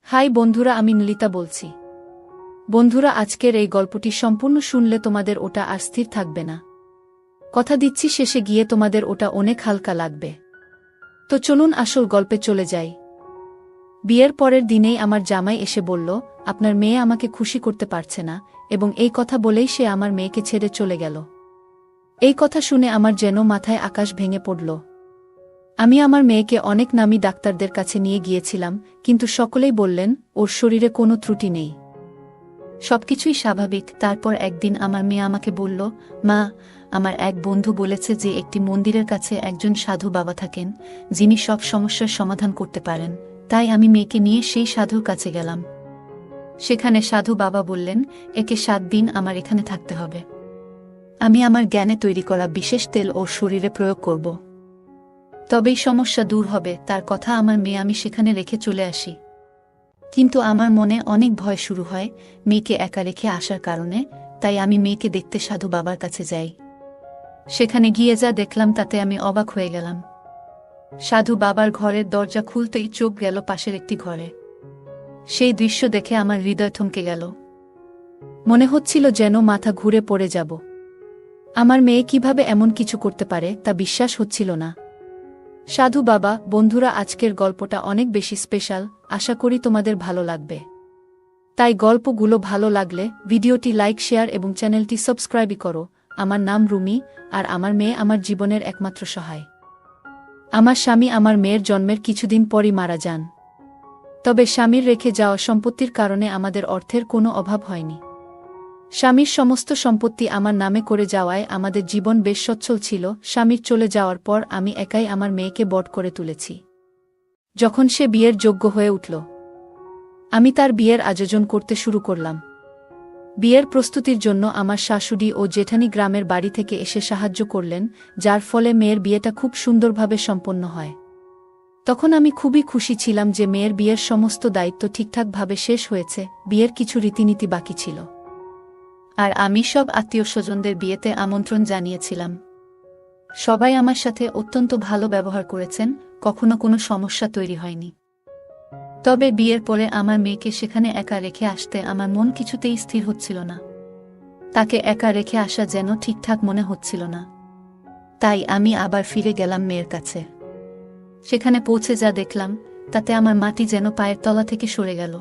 High বন্ধুরা, আমি নলিতা বলছি। বন্ধুরা, আজকের এই গল্পটি সম্পূর্ণ শুনলে তোমাদের ওটা আর স্থির থাকবে না। কথা দিচ্ছি, শেষে গিয়ে তোমাদের ওটা অনেক হালকা লাগবে। তো চলুন আসল গল্পে চলে যাই। বিয়ের পরের দিনেই আমার জামাই এসে বলল, আপনার মেয়ে আমাকে খুশি করতে পারছে না, এবং এই কথা বলেই সে আমার মেয়েকে ছেড়ে চলে গেল। এই কথা শুনে আমার যেন মাথায় আকাশ ভেঙে পড়ল। আমি আমার মেয়েকে অনেক নামী ডাক্তারদের কাছে নিয়ে গিয়েছিলাম, কিন্তু সকলেই বললেন ওর শরীরে কোনো ত্রুটি নেই, সবকিছুই স্বাভাবিক। তারপর একদিন আমার মেয়ে আমাকে বলল, মা, আমার এক বন্ধু বলেছে যে একটি মন্দিরের কাছে একজন সাধু বাবা থাকেন, যিনি সব সমস্যার সমাধান করতে পারেন। তাই আমি মেয়েকে নিয়ে সেই সাধুর কাছে গেলাম। সেখানে সাধু বাবা বললেন, একে 7 দিন আমার এখানে থাকতে হবে। আমি আমার জ্ঞানে তৈরি করা বিশেষ তেল ওর শরীরে প্রয়োগ করব, তবেই সমস্যা দূর হবে। তার কথা আমার মেয়ে আমি সেখানে রেখে চলে আসি। কিন্তু আমার মনে অনেক ভয় শুরু হয় মেয়েকে একা রেখে আসার কারণে। তাই আমি মেয়েকে দেখতে সাধু বাবার কাছে যাই। সেখানে গিয়ে যা দেখলাম তাতে আমি অবাক হয়ে গেলাম। সাধু বাবার ঘরের দরজা খুলতেই চোখ গেল পাশের একটি ঘরে। সেই দৃশ্য দেখে আমার হৃদয় থমকে গেল। মনে হচ্ছিল যেন মাথা ঘুরে পড়ে যাব। আমার মেয়ে কিভাবে এমন কিছু করতে পারে তা বিশ্বাস হচ্ছিল না। সাধু বাবা, বন্ধুরা, আজকের গল্পটা অনেক বেশি স্পেশাল। আশা করি তোমাদের ভালো লাগবে। তাই গল্পগুলো ভালো লাগলে ভিডিওটি লাইক, শেয়ার এবং চ্যানেলটি সাবস্ক্রাইব করো। আমার নাম রুমি, আর আমার মেয়ে আমার জীবনের একমাত্র সহায়। আমার স্বামী আমার মেয়ের জন্মের কিছুদিন পরই মারা যান। তবে স্বামীর রেখে যাওয়া সম্পত্তির কারণে আমাদের অর্থের কোনো অভাব হয়নি। স্বামীর সমস্ত সম্পত্তি আমার নামে করে যাওয়ায় আমাদের জীবন বেশ সচ্ছল ছিল। স্বামীর চলে যাওয়ার পর আমি একাই আমার মেয়েকে বড় করে তুলেছি। যখন সে বিয়ের যোগ্য হয়ে উঠল, আমি তার বিয়ের আয়োজন করতে শুরু করলাম। বিয়ের প্রস্তুতির জন্য আমার শাশুড়ি ও জেঠানি গ্রামের বাড়ি থেকে এসে সাহায্য করলেন, যার ফলে মেয়ের বিয়েটা খুব সুন্দরভাবে সম্পন্ন হয়। তখন আমি খুবই খুশি ছিলাম যে মেয়ের বিয়ের সমস্ত দায়িত্ব ঠিকঠাকভাবে শেষ হয়েছে। বিয়ের কিছু রীতিনীতি বাকি ছিল, আর আমি সব আত্মীয়স্বজনদের বিয়েতে আমন্ত্রণ জানিয়েছিলাম। সবাই আমার সাথে অত্যন্ত ভালো ব্যবহার করেছেন, কখনো কোনো সমস্যা তৈরি হয়নি। তবে বিয়ের পরে আমার মেয়েকে সেখানে একা রেখে আসতে আমার মন কিছুতেই স্থির হচ্ছিল না। তাকে একা রেখে আসা যেন ঠিকঠাক মনে হচ্ছিল না। তাই আমি আবার ফিরে গেলাম মেয়ের কাছে। সেখানে পৌঁছে যা দেখলাম তাতে আমার মাটি যেন পায়ের তলা থেকে সরে গেল।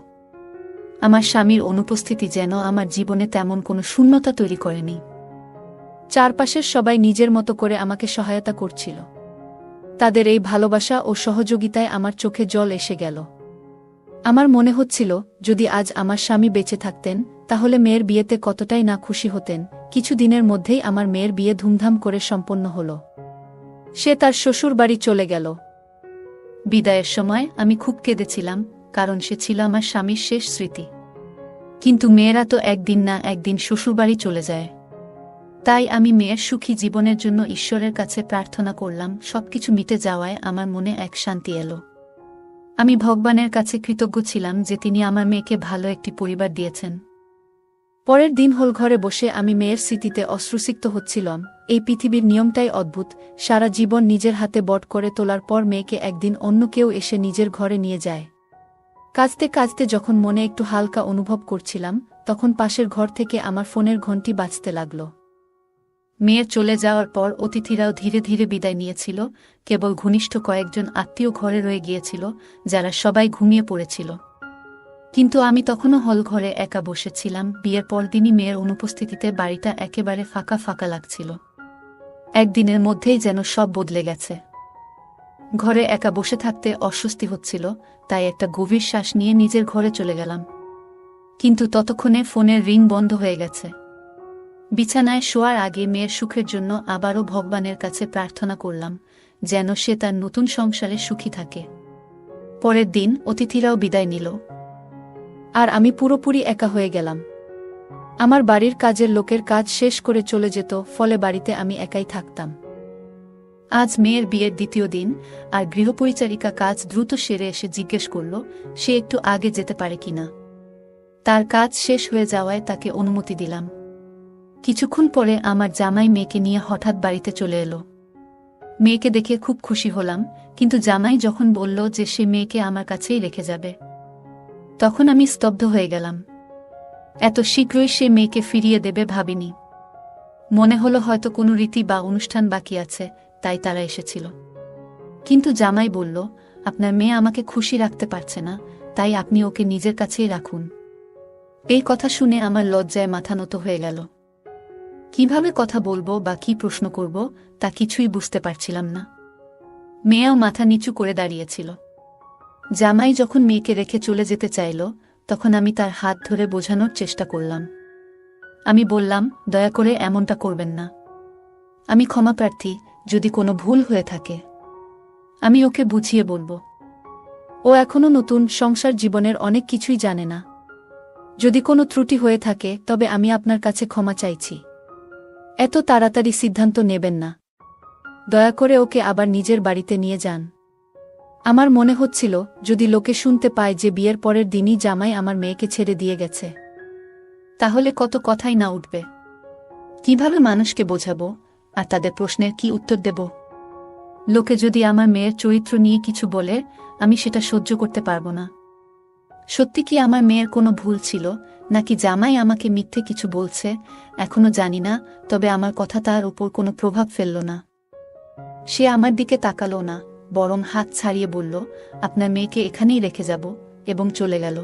আমার স্বামীর অনুপস্থিতি যেন আমার জীবনে তেমন কোনো শূন্যতা তৈরি করেনি। চারপাশের সবাই নিজের মতো করে আমাকে সহায়তা করছিল। তাদের এই ভালোবাসা ও সহযোগিতায় আমার চোখে জল এসে গেল। আমার মনে হচ্ছিল, যদি আজ আমার স্বামী বেঁচে থাকতেন তাহলে মেয়ের বিয়েতে কতটাই না খুশি হতেন। কিছু দিনের মধ্যেই আমার মেয়ের বিয়ে ধুমধাম করে সম্পন্ন হল। সে তার শ্বশুর বাড়ি চলে গেল। বিদায়ের সময় আমি খুব কেঁদেছিলাম, কারণ সে ছিল আমার স্বামীর শেষ স্মৃতি। কিন্তু মেয়েরা তো একদিন না একদিন শ্বশুরবাড়ি চলে যায়। তাই আমি মেয়ের সুখী জীবনের জন্য ঈশ্বরের কাছে প্রার্থনা করলাম। সবকিছু মিটে যাওয়ায় আমার মনে এক শান্তি এলো। আমি ভগবানের কাছে কৃতজ্ঞ ছিলাম যে তিনি আমার মেয়েকে ভালো একটি পরিবার দিয়েছেন। পরের দিন হল ঘরে বসে আমি মেয়ের স্মৃতিতে অশ্রুসিক্ত হচ্ছিলাম। এই পৃথিবীর নিয়মটাই অদ্ভুত। সারা জীবন নিজের হাতে বড় করে তোলার পর মেয়েকে একদিন অন্য কেউ এসে নিজের ঘরে নিয়ে যায়। কাঁদতে কাঁদতে যখন মনে একটু হালকা অনুভব করছিলাম, তখন পাশের ঘর থেকে আমার ফোনের ঘণ্টি বাজতে লাগল। মেয়ের চলে যাওয়ার পর অতিথিরাও ধীরে ধীরে বিদায় নিয়েছিল। কেবল ঘনিষ্ঠ কয়েকজন আত্মীয় ঘরে রয়ে গিয়েছিল, যারা সবাই ঘুমিয়ে পড়েছিল। কিন্তু আমি তখনও হল ঘরে একা বসেছিলাম। বিয়ের পরদিনই মেয়ের অনুপস্থিতিতে বাড়িটা একেবারে ফাঁকা ফাঁকা লাগছিল। একদিনের মধ্যেই যেন সব বদলে গেছে। ঘরে একা বসে থাকতে অস্বস্তি হচ্ছিল, তাই একটা গভীর শ্বাস নিয়ে নিজের ঘরে চলে গেলাম। কিন্তু ততক্ষণে ফোনের রিং বন্ধ হয়ে গেছে। বিছানায় শোয়ার আগে মেয়ের সুখের জন্য আবারও ভগবানের কাছে প্রার্থনা করলাম, যেন সে তার নতুন সংসারে সুখী থাকে। পরের দিন অতিথিরাও বিদায় নিল, আর আমি পুরোপুরি একা হয়ে গেলাম। আমার বাড়ির কাজের লোকের কাজ শেষ করে চলে যেত, ফলে বাড়িতে আমি একাই থাকতাম। আজ মেয়ের বিয়ের দ্বিতীয় দিন, আর গৃহপরিচারিকা কাজ দ্রুত সেরে এসে জিজ্ঞেস করল সে একটু আগে যেতে পারে কিনা। তার কাজ শেষ হয়ে যাওয়ায় তাকে অনুমতি দিলাম। কিছুক্ষণ পরে আমার জামাই মেয়েকে নিয়ে হঠাৎ বাড়িতে চলে এলো। মেয়েকে দেখে খুব খুশি হলাম, কিন্তু জামাই যখন বলল যে সে মেয়েকে আমার কাছেই রেখে যাবে, তখন আমি স্তব্ধ হয়ে গেলাম। এত শীঘ্রই সে মেয়েকে ফিরিয়ে দেবে ভাবিনি। মনে হলো হয়তো কোনো রীতি বা অনুষ্ঠান বাকি আছে, তাই তারা এসেছিল। কিন্তু জামাই বলল, আপনার মেয়ে আমাকে খুশি রাখতে পারছে না, তাই আপনি ওকে নিজের কাছেই রাখুন। এই কথা শুনে আমার লজ্জায় মাথা নত হয়ে গেল। কিভাবে কথা বলবো বা কি প্রশ্ন করব তা কিছুই বুঝতে পারছিলাম না। মেয়েও মাথা নিচু করে দাঁড়িয়েছিল। জামাই যখন মেয়েকে রেখে চলে যেতে চাইল, তখন আমি তার হাত ধরে বোঝানোর চেষ্টা করলাম। আমি বললাম, দয়া করে এমনটা করবেন না। আমি ক্ষমাপ্রার্থী যদি কোনো ভুল হয়ে থাকে। আমি ওকে বুঝিয়ে বলবো। ও এখনো নতুন, সংসার জীবনের অনেক কিছুই জানে না। যদি কোনো ত্রুটি হয়ে থাকে তবে আমি আপনার কাছে ক্ষমা চাইছি। এত তাড়াতাড়ি সিদ্ধান্ত নেবেন না। দয়া করে ওকে আবার নিজের বাড়িতে নিয়ে যান। আমার মনে হচ্ছিল, যদি লোকে শুনতে পায় যে বিয়ের পরের দিনই জামাই আমার মেয়েকে ছেড়ে দিয়ে গেছে, তাহলে কত কথাই না উঠবে। কিভাবে মানুষকে বোঝাবো আর তাদের প্রশ্নের কি উত্তর দেব? লোকে যদি আমার মেয়ের চরিত্র নিয়ে কিছু বলে, আমি সেটা সহ্য করতে পারবো না। সত্যি কি আমার মেয়ের কোনো ভুল ছিল, নাকি জামাই আমাকে মিথ্যে কিছু বলছে, এখনো জানি না। তবে আমার কথা তার উপর কোনো প্রভাব ফেলল না। সে আমার দিকে তাকালো না, বরং হাত ছাড়িয়ে বলল, আপনার মেয়েকে এখানেই রেখে যাব, এবং চলে গেল।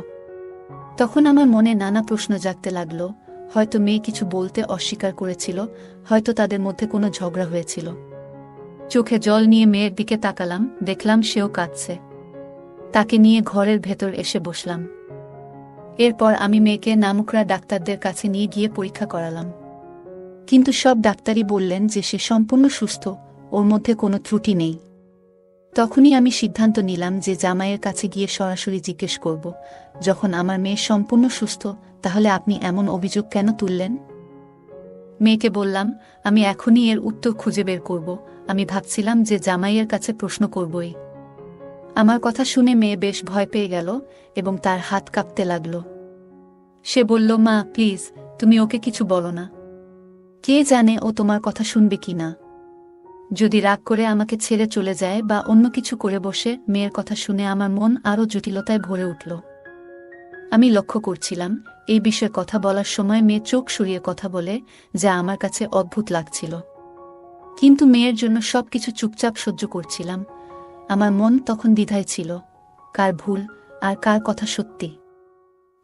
তখন আমার মনে নানা প্রশ্ন জাগতে লাগল। হয়তো মেয়ে কিছু বলতে অস্বীকার করেছিল, হয়তো তাদের মধ্যে কোনো ঝগড়া হয়েছিল। চোখে জল নিয়ে মেয়ের দিকে তাকালাম, দেখলাম সেও কাঁদছে। তাকে নিয়ে ঘরের ভেতর এসে বসলাম। এরপর আমি মেয়েকে নামকরা ডাক্তারদের কাছে নিয়ে গিয়ে পরীক্ষা করালাম। কিন্তু সব ডাক্তারই বললেন যে সে সম্পূর্ণ সুস্থ, ওর মধ্যে কোনো ত্রুটি নেই। তখনই আমি সিদ্ধান্ত নিলাম যে জামাইয়ের কাছে গিয়ে সরাসরি জিজ্ঞেস করব, যখন আমার মেয়ে সম্পূর্ণ সুস্থ, তাহলে আপনি এমন অভিযোগ কেন তুললেন? মেয়েকে বললাম, আমি এখনই এর উত্তর খুঁজে বের করব। আমি ভাবছিলাম যে জামাইয়ের কাছে প্রশ্ন করবই। আমার কথা শুনে মেয়ে বেশ ভয় পেয়ে গেল এবং তার হাত কাঁপতে লাগল। সে বলল, মা প্লিজ, তুমি ওকে কিছু বলো না। কে জানে ও তোমার কথা শুনবে কি না। যদি রাগ করে আমাকে ছেড়ে চলে যায় বা অন্য কিছু করে বসে। মেয়ের কথা শুনে আমার মন আরও জটিলতায় ভরে উঠল। আমি লক্ষ্য করছিলাম, এই বিষয়ে কথা বলার সময় মেয়ে চোখ সরিয়ে কথা বলে, যা আমার কাছে অদ্ভুত লাগছিল। কিন্তু মেয়ের জন্য সবকিছু চুপচাপ সহ্য করছিলাম। আমার মন তখন দ্বিধায় ছিল, কার ভুল আর কার কথা সত্যি।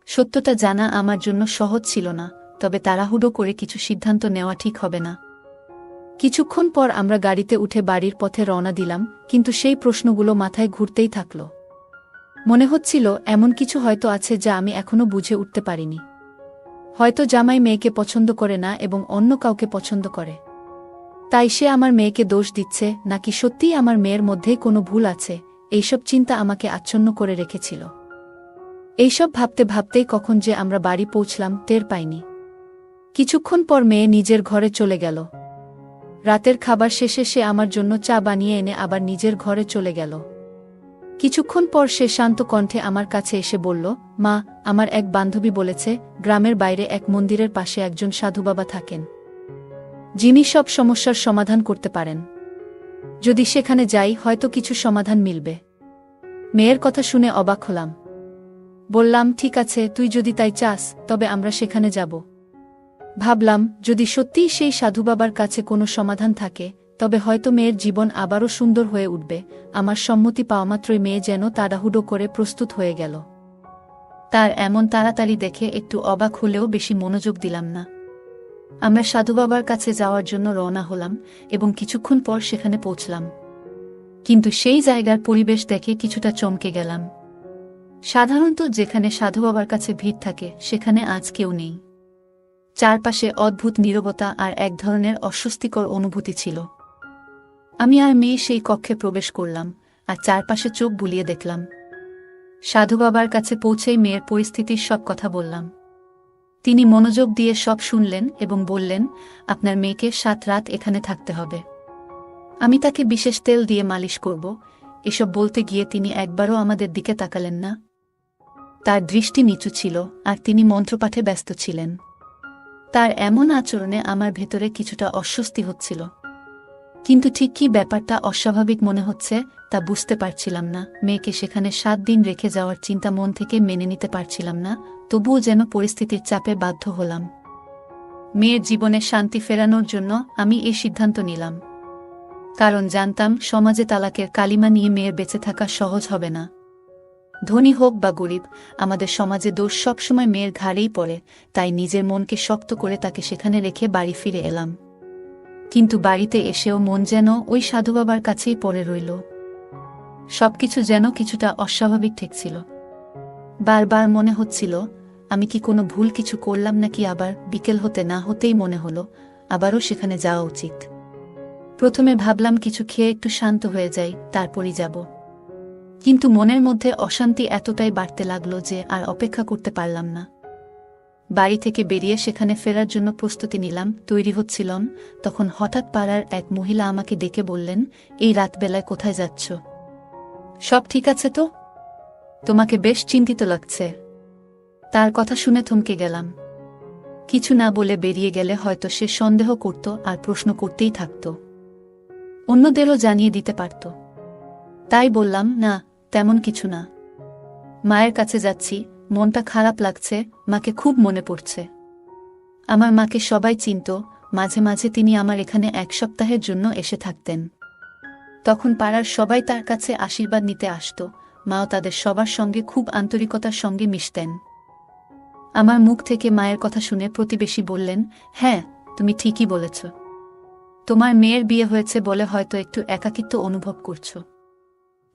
সত্যটা জানা আমার জন্য সহজ ছিল না, তবে তাড়াহুড়ো করে কিছু সিদ্ধান্ত নেওয়া ঠিক হবে না। কিছুক্ষণ পর আমরা গাড়িতে উঠে বাড়ির পথে রওনা দিলাম, কিন্তু সেই প্রশ্নগুলো মাথায় ঘুরতেই থাকল। মনে হচ্ছিল এমন কিছু হয়তো আছে যা আমি এখনো বুঝে উঠতে পারিনি। হয়তো জামাই মেয়েকে পছন্দ করে না এবং অন্য কাউকে পছন্দ করে, তাই সে আমার মেয়েকে দোষ দিচ্ছে, নাকি সত্যিই আমার মেয়ের মধ্যেই কোনো ভুল আছে। এইসব চিন্তা আমাকে আচ্ছন্ন করে রেখেছিল। এইসব ভাবতে ভাবতেই কখন যে আমরা বাড়ি পৌঁছলাম টের পাইনি। কিছুক্ষণ পর মেয়ে নিজের ঘরে চলে গেল। রাতের খাবার শেষে সে আমার জন্য চা বানিয়ে এনে আবার নিজের ঘরে চলে গেল। কিছুক্ষণ পর সে শান্ত কণ্ঠে আমার কাছে এসে বলল, মা, আমার এক বান্ধবী বলেছে গ্রামের বাইরে এক মন্দিরের পাশে একজন সাধু বাবা থাকেন, যিনি সব সমস্যার সমাধান করতে পারেন। যদি সেখানে যাই হয়তো কিছু সমাধান মিলবে। মেয়ের কথা শুনে অবাক হলাম। বললাম, ঠিক আছে, তুই যদি তাই চাস তবে আমরা সেখানে যাব। ভাবলাম, যদি সত্যিই সেই সাধু বাবার কাছে কোনো সমাধান থাকে, তবে হয়তো মেয়ের জীবন আবারও সুন্দর হয়ে উঠবে। আমার সম্মতি পাওয়ামাত্রই মেয়ে যেন তাড়াহুড়ো করে প্রস্তুত হয়ে গেল। তার এমন তাড়াতাড়ি দেখে একটু অবাক হলেও বেশি মনোযোগ দিলাম না। আমরা সাধু বাবার কাছে যাওয়ার জন্য রওনা হলাম এবং কিছুক্ষণ পর সেখানে পৌঁছলাম। কিন্তু সেই জায়গার পরিবেশ দেখে কিছুটা চমকে গেলাম। সাধারণত যেখানে সাধু বাবার কাছে ভিড় থাকে সেখানে আজ কেউ নেই। চারপাশে অদ্ভুত নীরবতা আর এক ধরনের অস্বস্তিকর অনুভূতি ছিল। আমি আর মেয়ে সেই কক্ষে প্রবেশ করলাম আর চারপাশে চোখ বুলিয়ে দেখলাম। সাধু বাবার কাছে পৌঁছেই মেয়ের পরিস্থিতির সব কথা বললাম। তিনি মনোযোগ দিয়ে সব শুনলেন এবং বললেন, আপনার মেয়েকে 7 রাত এখানে থাকতে হবে। আমি তাকে বিশেষ তেল দিয়ে মালিশ করব। এসব বলতে গিয়ে তিনি একবারও আমাদের দিকে তাকালেন না। তার দৃষ্টি নিচু ছিল আর তিনি মন্ত্রপাঠে ব্যস্ত ছিলেন। তার এমন আচরণে আমার ভেতরে কিছুটা অস্বস্তি হচ্ছিল। কিন্তু ঠিক কী ব্যাপারটা অস্বাভাবিক মনে হচ্ছে তা বুঝতে পারছিলাম না। মেয়েকে সেখানে 7 দিন রেখে যাওয়ার চিন্তা মন থেকে মেনে নিতে পারছিলাম না, তবুও যেন পরিস্থিতির চাপে বাধ্য হলাম। মেয়ের জীবনে শান্তি ফেরানোর জন্য আমি এই সিদ্ধান্ত নিলাম। কারণ জানতাম সমাজে তালাকের কালিমা নিয়ে মেয়ের বেঁচে থাকা সহজ হবে না। ধনী হোক বা গরিব, আমাদের সমাজে দোষ সবসময় মেয়ের ঘাড়েই পড়ে, তাই নিজের মনকে শক্ত করে তাকে সেখানে রেখে বাড়ি ফিরে এলাম। কিন্তু বাড়িতে এসেও মন যেন ওই সাধু বাবার কাছেই পড়ে রইল। সবকিছু যেন কিছুটা অস্বাভাবিক ঠেকছিল। বারবার মনে হচ্ছিল আমি কি কোনো ভুল কিছু করলাম নাকি। আবার বিকেল হতে না হতেই মনে হলো আবারও সেখানে যাওয়া উচিত। প্রথমে ভাবলাম কিছু খেয়ে একটু শান্ত হয়ে যাই, তারপরই যাব। কিন্তু মনের মধ্যে অশান্তি এতটাই বাড়তে লাগলো যে আর অপেক্ষা করতে পারলাম না। বাড়ি থেকে বেরিয়ে সেখানে ফেরার জন্য প্রস্তুতি নিলাম, তৈরি হচ্ছিলাম, তখন হঠাৎ পাড়ার এক মহিলা আমাকে ডেকে বললেন, এই রাতবেলায় কোথায় যাচ্ছ? সব ঠিক আছে তো? তোমাকে বেশ চিন্তিত লাগছে। তার কথা শুনে থমকে গেলাম। কিছু না বলে বেরিয়ে গেলে হয়তো সে সন্দেহ করত আর প্রশ্ন করতেই থাকত, অন্যদেরও জানিয়ে দিতে পারত। তাই বললাম, না, তেমন কিছু না। মায়ের কাছে যাচ্ছি, মনটা খারাপ লাগছে, মাকে খুব মনে পড়ছে। আমার মাকে সবাই চিনত, মাঝে মাঝে তিনি আমার এখানে 1 সপ্তাহের জন্য এসে থাকতেন। তখন পাড়ার সবাই তার কাছে আশীর্বাদ নিতে আসত, মাও তাদের সবার সঙ্গে খুব আন্তরিকতার সঙ্গে মিশতেন। আমার মুখ থেকে মায়ের কথা শুনে প্রতিবেশী বললেন, হ্যাঁ, তুমি ঠিকই বলেছ। তোমার মেয়ের বিয়ে হয়েছে বলে হয়তো একটু একাকিত্ব অনুভব করছ।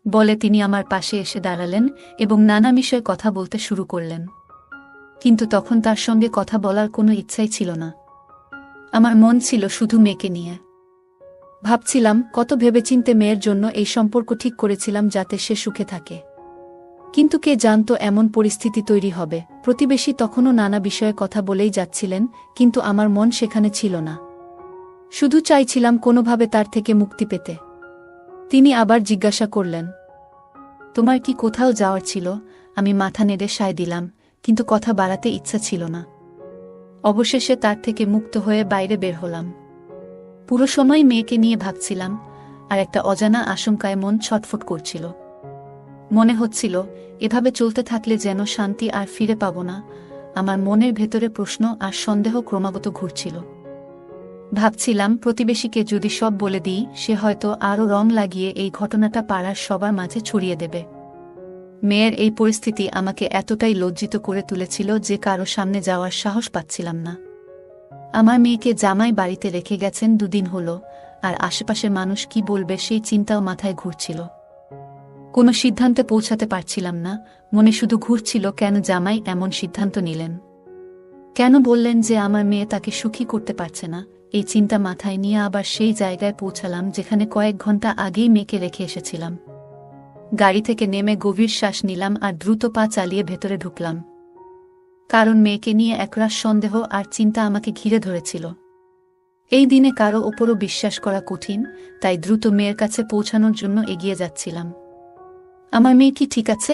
বলে তিনি আমার পাশে এসে দাঁড়ালেন এবং নানা বিষয়ে কথা বলতে শুরু করলেন। কিন্তু তখন তার সঙ্গে কথা বলার কোনো ইচ্ছাই ছিল না। আমার মন ছিল শুধু মেয়েকে নিয়ে। ভাবছিলাম কত ভেবেচিন্তে মেয়ের জন্য এই সম্পর্ক ঠিক করেছিলাম যাতে সে সুখে থাকে। কিন্তু কে জানত এমন পরিস্থিতি তৈরি হবে। প্রতিবেশী তখনও নানা বিষয়ে কথা বলেই যাচ্ছিলেন, কিন্তু আমার মন সেখানে ছিল না। শুধু চাইছিলাম কোনোভাবে তার থেকে মুক্তি পেতে। তিনি আবার জিজ্ঞাসা করলেন, তোমার কি কোথাও যাওয়ার ছিল? আমি মাথা নেড়ে সায় দিলাম, কিন্তু কথা বাড়াতে ইচ্ছা ছিল না। অবশেষে তার থেকে মুক্ত হয়ে বাইরে বের হলাম। পুরো সময় মেয়েকে নিয়ে ভাবছিলাম, আর একটা অজানা আশঙ্কায় মন ছটফট করছিল। মনে হচ্ছিল এভাবে চলতে থাকলে যেন শান্তি আর ফিরে পাব না। আমার মনের ভেতরে প্রশ্ন আর সন্দেহ ক্রমাগত ঘুরছিল। ভাবছিলাম প্রতিবেশীকে যদি সব বলে দিই, সে হয়তো আরও রং লাগিয়ে এই ঘটনাটা পাড়ার সবার মাঝে ছড়িয়ে দেবে। মেয়ের এই পরিস্থিতি আমাকে এতটাই লজ্জিত করে তুলেছিল যে কারো সামনে যাওয়ার সাহস পাচ্ছিলাম না। আমার মেয়েকে জামাই বাড়িতে রেখে গেছেন 2 দিন হলো, আর আশেপাশের মানুষ কি বলবে সেই চিন্তাও মাথায় ঘুরছিল। কোনো সিদ্ধান্তে পৌঁছাতে পারছিলাম না। মনে শুধু ঘুরছিল কেন জামাই এমন সিদ্ধান্ত নিলেন। কেন বললেন যে আমার মেয়ে তাকে সুখী করতে পারছে না। এই চিন্তা মাথায় নিয়ে আবার সেই জায়গায় পৌঁছালাম যেখানে কয়েক ঘন্টা আগেই মেয়েকে রেখে এসেছিলাম। গাড়ি থেকে নেমে গভীর শ্বাস নিলাম আর দ্রুত পা চালিয়ে ভেতরে ঢুকলাম। কারণ মেয়েকে নিয়ে একরাশ সন্দেহ আর চিন্তা আমাকে ঘিরে ধরেছিল। এই দিনে কারো ওপরও বিশ্বাস করা কঠিন, তাই দ্রুত মেয়ের কাছে পৌঁছানোর জন্য এগিয়ে যাচ্ছিলাম। আমার মেয়ে কি ঠিক আছে?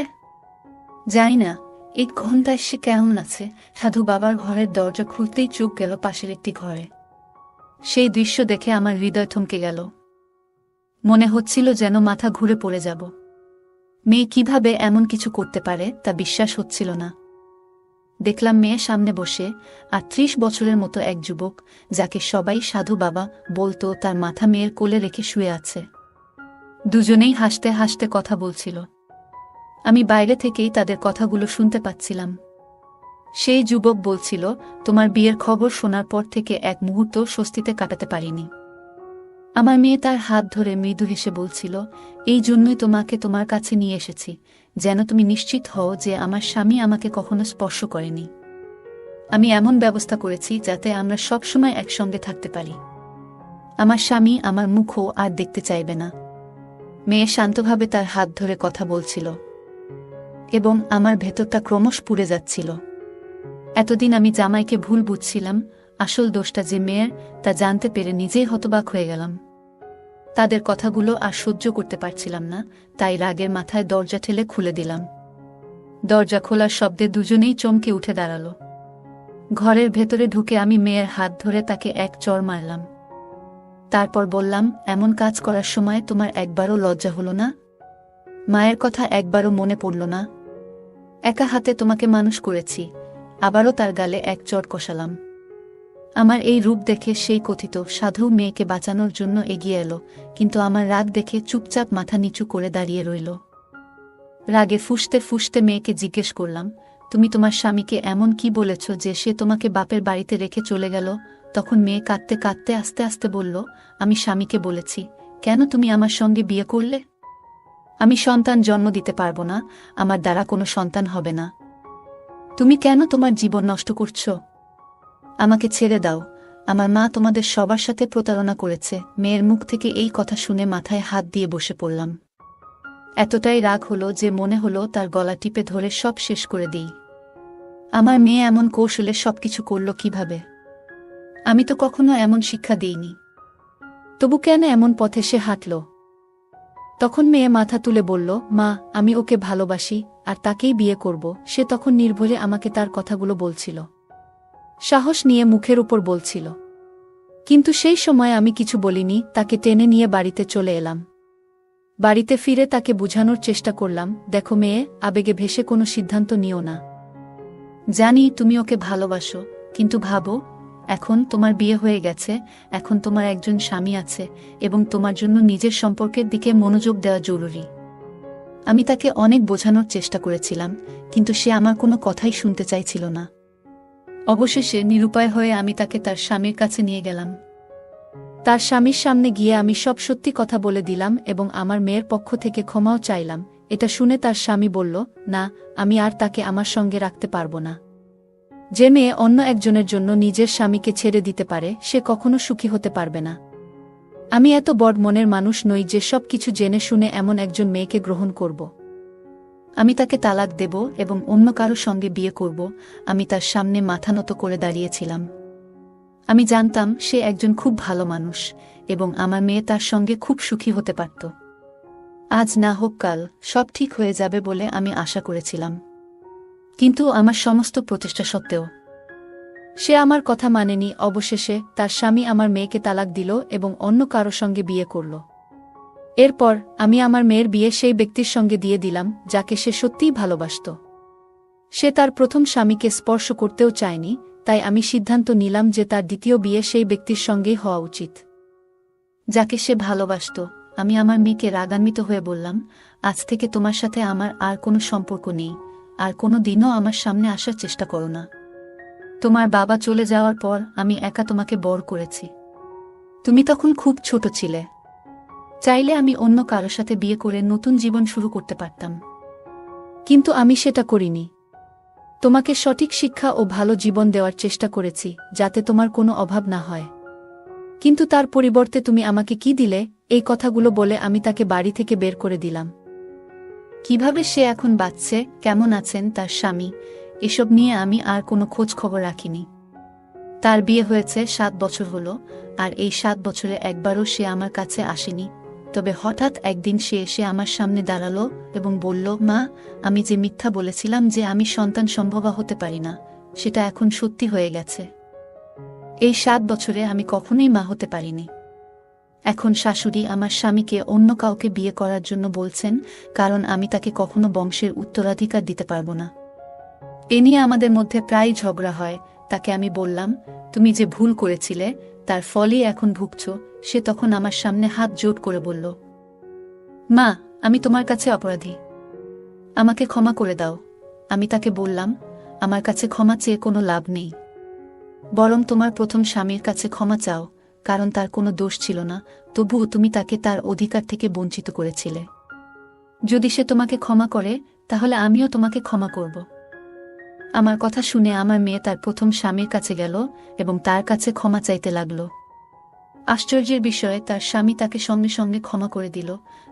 জানি না 1 ঘন্টায় সে কেমন আছে। সাধু বাবার ঘরের দরজা খুলতেই চোখ গেল পাশের একটি ঘরে। সেই দৃশ্য দেখে আমার হৃদয় থমকে গেল। মনে হচ্ছিল যেন মাথা ঘুরে পড়ে যাব। মেয়ে কিভাবে এমন কিছু করতে পারে তা বিশ্বাস হচ্ছিল না। দেখলাম মেয়ে সামনে বসে, আর 30 বছরের মতো এক যুবক, যাকে সবাই সাধু বাবা বলতো, তার মাথা মেয়ের কোলে রেখে শুয়ে আছে। দুজনেই হাসতে হাসতে কথা বলছিল। আমি বাইরে থেকেই তাদের কথাগুলো শুনতে পাচ্ছিলাম। সেই যুবক বলছিল, তোমার বিয়ের খবর শোনার পর থেকে এক মুহূর্ত স্বস্তিতে কাটাতে পারিনি। আমার মেয়ে তার হাত ধরে মৃদু হেসে বলছিল, এই জন্যই তোমাকে তোমার কাছে নিয়ে এসেছি, যেন তুমি নিশ্চিত হও যে আমার স্বামী আমাকে কখনো স্পর্শ করেনি। আমি এমন ব্যবস্থা করেছি যাতে আমরা সবসময় একসঙ্গে থাকতে পারি। আমার স্বামী আমার মুখও আর দেখতে চাইবে না। মেয়ে শান্তভাবে তার হাত ধরে কথা বলছিল, এবং আমার ভেতরটা ক্রমশ পুড়ে যাচ্ছিল। এতদিন আমি জামাইকে ভুল বুঝছিলাম, আসল দোষটা যে মেয়ের তা জানতে পেরে নিজেই হতবাক হয়ে গেলাম। তাদের কথাগুলো আর সহ্য করতে পারছিলাম না, তাই রাগের মাথায় দরজা ঠেলে খুলে দিলাম। দরজা খোলার শব্দে দুজনেই চমকে উঠে দাঁড়াল। ঘরের ভেতরে ঢুকে আমি মেয়ের হাত ধরে তাকে এক চড় মারলাম। তারপর বললাম, এমন কাজ করার সময় তোমার একবারও লজ্জা হলো না? মায়ের কথা একবারও মনে পড়ল না? একা হাতে তোমাকে মানুষ করেছি, আবারও তার গালে এক চড় কষালাম। আমার এই রূপ দেখে সেই কথিত সাধু মেয়েকে বাঁচানোর জন্য এগিয়ে এলো, কিন্তু আমার রাগ দেখে চুপচাপ মাথা নিচু করে দাঁড়িয়ে রইল। রাগে ফুঁসতে ফুঁসতে মেয়েকে জিজ্ঞেস করলাম, তুমি তোমার স্বামীকে এমন কি বলেছ যে সে তোমাকে বাপের বাড়িতে রেখে চলে গেল? তখন মেয়ে কাঁদতে কাঁদতে আস্তে আস্তে বলল, আমি স্বামীকে বলেছি, কেন তুমি আমার সঙ্গে বিয়ে করলে? আমি সন্তান জন্ম দিতে পারবো না, আমার দ্বারা কোনো সন্তান হবে না। তুমি কেন তোমার জীবন নষ্ট করছো? আমাকে ছেড়ে দাও, আমার মা তোমাদের সবার সাথে প্রতারণা করেছে। মেয়ের মুখ থেকে এই কথা শুনে মাথায় হাত দিয়ে বসে পড়লাম। এতটাই রাগ হলো যে মনে হলো তার গলা টিপে ধরে সব শেষ করে দিই। আমার মেয়ে এমন কৌশলে সবকিছু করল কিভাবে? আমি তো কখনো এমন শিক্ষা দিইনি। তবু কেন এমন পথে সে হাঁটল? তখন মেয়ে মাথা তুলে বলল, মা, আমি ওকে ভালোবাসি আর তাকেই বিয়ে করব। সে তখন নির্ভয়ে আমাকে তার কথাগুলো বলছিল, সাহস নিয়ে মুখের উপর বলছিল। কিন্তু সেই সময় আমি কিছু বলিনি, তাকে টেনে নিয়ে বাড়িতে চলে এলাম। বাড়িতে ফিরে তাকে বুঝানোর চেষ্টা করলাম, দেখো মেয়ে, আবেগে ভেসে কোনো সিদ্ধান্ত নিও না। জানি তুমি ওকে ভালোবাসো, কিন্তু ভাবো, এখন তোমার বিয়ে হয়ে গেছে, এখন তোমার একজন স্বামী আছে এবং তোমার জন্য নিজের সম্পর্কের দিকে মনোযোগ দেওয়া জরুরি। আমি তাকে অনেক বোঝানোর চেষ্টা করেছিলাম, কিন্তু সে আমার কোনো কথাই শুনতে চাইছিল না। অবশেষে নিরুপায় হয়ে আমি তাকে তার স্বামীর কাছে নিয়ে গেলাম। তার স্বামীর সামনে গিয়ে আমি সব সত্যি কথা বলে দিলাম এবং আমার মেয়ের পক্ষ থেকে ক্ষমাও চাইলাম। এটা শুনে তার স্বামী বলল, না, আমি আর তাকে আমার সঙ্গে রাখতে পারব না। যে মেয়ে অন্য একজনের জন্য নিজের স্বামীকে ছেড়ে দিতে পারে সে কখনো সুখী হতে পারবে না। আমি এত বড় মনের মানুষ নই যে সব কিছু জেনে শুনে এমন একজন মেয়েকে গ্রহণ করব। আমি তাকে তালাক দেব এবং অন্য কারো সঙ্গে বিয়ে করব। আমি তার সামনে মাথা নত করে দাঁড়িয়েছিলাম। আমি জানতাম সে একজন খুব ভালো মানুষ এবং আমার মেয়ে তার সঙ্গে খুব সুখী হতে পারত। আজ না হোক কাল সব ঠিক হয়ে যাবে বলে আমি আশা করেছিলাম। কিন্তু আমার সমস্ত প্রচেষ্টা সত্ত্বেও সে আমার কথা মানেনি। অবশেষে তার স্বামী আমার মেয়েকে তালাক দিল এবং অন্য কারো সঙ্গে বিয়ে করল। এরপর আমি আমার মেয়ের বিয়ে সেই ব্যক্তির সঙ্গে দিয়ে দিলাম যাকে সে সত্যিই ভালোবাসত। সে তার প্রথম স্বামীকে স্পর্শ করতেও চায়নি, তাই আমি সিদ্ধান্ত নিলাম যে তার দ্বিতীয় বিয়ে সেই ব্যক্তির সঙ্গেই হওয়া উচিত যাকে সে ভালোবাসত। আমি আমার মেয়েকে রাগান্বিত হয়ে বললাম, আজ থেকে তোমার সাথে আমার আর কোনো সম্পর্ক নেই, আর কোনো দিনও আমার সামনে আসার চেষ্টা করো না। তোমার বাবা চলে যাওয়ার পর আমি একা তোমাকে বড় করেছি। তুমি তখন খুব ছোট ছিলে। চাইলে আমি অন্য কারো সাথে বিয়ে করে নতুন জীবন শুরু করতে পারতাম, কিন্তু আমি সেটা করিনি। তোমাকে সঠিক শিক্ষা ও ভালো জীবন দেওয়ার চেষ্টা করেছি যাতে তোমার কোনো অভাব না হয়। কিন্তু তার পরিবর্তে তুমি আমাকে কি দিলে? এই কথাগুলো বলে আমি তাকে বাড়ি থেকে বের করে দিলাম। কিভাবে সে এখন বাঁচছে, কেমন আছেন তার স্বামী, এসব নিয়ে আমি আর কোনো খোঁজ খবর রাখিনি। তার বিয়ে হয়েছে 7 বছর হলো, আর এই 7 বছরে একবারও সে আমার কাছে আসেনি। তবে হঠাৎ একদিন সে এসে আমার সামনে দাঁড়ালো এবং বলল, মা, আমি যে মিথ্যা বলেছিলাম যে আমি সন্তান সম্ভবা হতে পারি না, সেটা এখন সত্যি হয়ে গেছে। এই 7 বছরে আমি কখনোই মা হতে পারিনি। এখন শাশুড়ি আমার স্বামীকে অন্য কাউকে বিয়ে করার জন্য বলছেন, কারণ আমি তাকে কখনো বংশের উত্তরাধিকার দিতে পারবো না। এ নিয়ে আমাদের মধ্যে প্রায় ঝগড়া হয়। তাকে আমি বললাম, তুমি যে ভুল করেছিলে তার ফলই এখন ভুগছ। সে তখন আমার সামনে হাত জোড় করে বলল, মা, আমি তোমার কাছে অপরাধী, আমাকে ক্ষমা করে দাও। আমি তাকে বললাম, আমার কাছে ক্ষমা চেয়ে কোনো লাভ নেই, বরং তোমার প্রথম স্বামীর কাছে ক্ষমা চাও, কারণ তার কোনো দোষ ছিল না, তবুও তুমি তাকে তার অধিকার থেকে বঞ্চিত করেছিলে। যদি সে তোমাকে ক্ষমা করে তাহলে আমিও তোমাকে ক্ষমা করব। আমার কথা শুনে আমার মেয়ে তার প্রথম স্বামীর কাছে গেল এবং তার কাছে ক্ষমা চাইতে লাগল। আশ্চর্যের বিষয়ে তার স্বামী তাকে সঙ্গে সঙ্গে ক্ষমা করে দিল,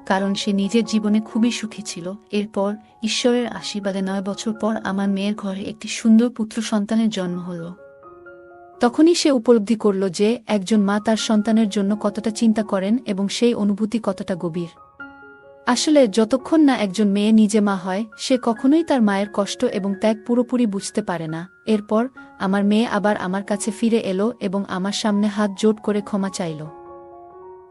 কারণ সে নিজের জীবনে খুবই সুখী ছিল। এরপর ঈশ্বরের আশীর্বাদে 9 বছর পর আমার মেয়ের ঘরে একটি সুন্দর পুত্র সন্তানের জন্ম হল। তখনই সে উপলব্ধি করল যে একজন মা তার সন্তানের জন্য কতটা চিন্তা করেন এবং সেই অনুভূতি কতটা গভীর। আসলে যতক্ষণ না একজন মেয়ে নিজে মা হয় সে কখনোই তার মায়ের কষ্ট এবং ত্যাগ পুরোপুরি বুঝতে পারে না। এরপর আমার মেয়ে আবার আমার কাছে ফিরে এলো এবং আমার সামনে হাত জোড় করে ক্ষমা চাইল।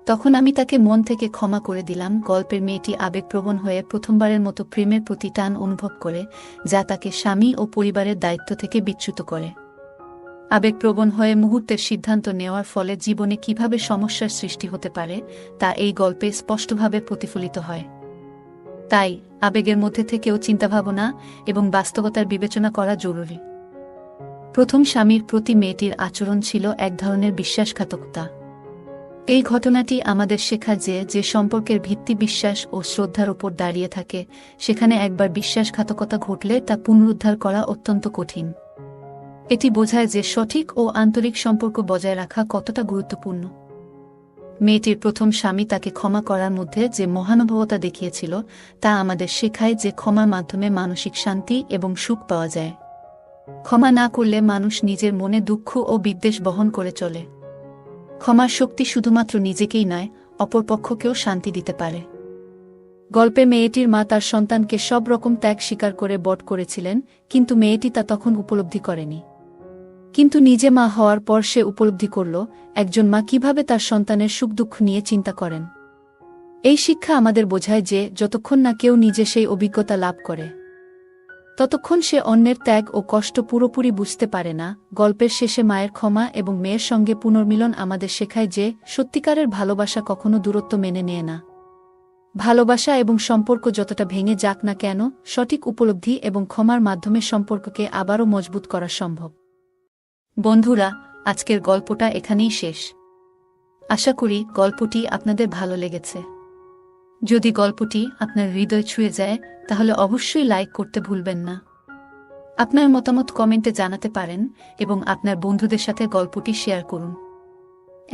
তখন আমি তাকে মন থেকে ক্ষমা করে দিলাম। গল্পের মেয়েটি আবেগপ্রবণ হয়ে প্রথমবারের মতো প্রেমের প্রতি টান অনুভব করে, যা তাকে স্বামী ও পরিবারের দায়িত্ব থেকে বিচ্যুত করে। আবেগপ্রবণ হয়ে মুহূর্তের সিদ্ধান্ত নেওয়ার ফলে জীবনে কিভাবে সমস্যার সৃষ্টি হতে পারে তা এই গল্পে স্পষ্টভাবে প্রতিফলিত হয়। তাই আবেগের মধ্যে থেকেও চিন্তাভাবনা এবং বাস্তবতার বিবেচনা করা জরুরি। প্রথম স্বামীর প্রতি মেয়েটির আচরণ ছিল এক ধরনের বিশ্বাসঘাতকতা। এই ঘটনাটি আমাদের শেখায় যে সম্পর্কের ভিত্তি বিশ্বাস ও শ্রদ্ধার উপর দাঁড়িয়ে থাকে, সেখানে একবার বিশ্বাসঘাতকতা ঘটলে তা পুনরুদ্ধার করা অত্যন্ত কঠিন। এটি বোঝায় যে সঠিক ও আন্তরিক সম্পর্ক বজায় রাখা কতটা গুরুত্বপূর্ণ। মেয়েটির প্রথম স্বামী তাকে ক্ষমা করার মধ্যে যে মহানুভবতা দেখিয়েছিল, তা আমাদের শেখায় যে ক্ষমার মাধ্যমে মানসিক শান্তি এবং সুখ পাওয়া যায়। ক্ষমা না করলে মানুষ নিজের মনে দুঃখ ও বিদ্বেষ বহন করে চলে। ক্ষমার শক্তি শুধুমাত্র নিজেকেই নয়, অপরপক্ষকেও শান্তি দিতে পারে। গল্পে মেয়েটির মা তার সন্তানকে সব রকম ত্যাগ স্বীকার করে বট করেছিলেন, কিন্তু মেয়েটি তা তখন উপলব্ধি করেনি। কিন্তু নিজে মা হওয়ার পর সে উপলব্ধি করল, একজন মা কিভাবে তার সন্তানের সুখ দুঃখ নিয়ে চিন্তা করেন। এই শিক্ষা আমাদের বোঝায় যে যতক্ষণ না কেউ নিজে সেই অভিজ্ঞতা লাভ করে, ততক্ষণ সে অন্যের ত্যাগ ও কষ্ট পুরোপুরি বুঝতে পারে না। গল্পের শেষে মায়ের ক্ষমা এবং মেয়ের সঙ্গে পুনর্মিলন আমাদের শেখায় যে সত্যিকারের ভালোবাসা কখনো দূরত্ব মেনে নেয় না। ভালোবাসা এবং সম্পর্ক যতটা ভেঙে যাক না কেন, সঠিক উপলব্ধি এবং ক্ষমার মাধ্যমে সম্পর্ককে আবারও মজবুত করা সম্ভব। বন্ধুরা, আজকের গল্পটা এখানেই শেষ। আশা করি গল্পটি আপনাদের ভালো লেগেছে। যদি গল্পটি আপনার হৃদয় ছুঁয়ে যায়, তাহলে অবশ্যই লাইক করতে ভুলবেন না। আপনার মতামত কমেন্টে জানাতে পারেন এবং আপনার বন্ধুদের সাথে গল্পটি শেয়ার করুন।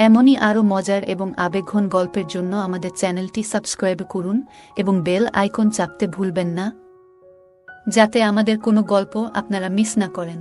এমনই আরও মজার এবং আবেগঘন গল্পের জন্য আমাদের চ্যানেলটি সাবস্ক্রাইব করুন এবং বেল আইকন চাপতে ভুলবেন না, যাতে আমাদের কোনো গল্প আপনারা মিস না করেন।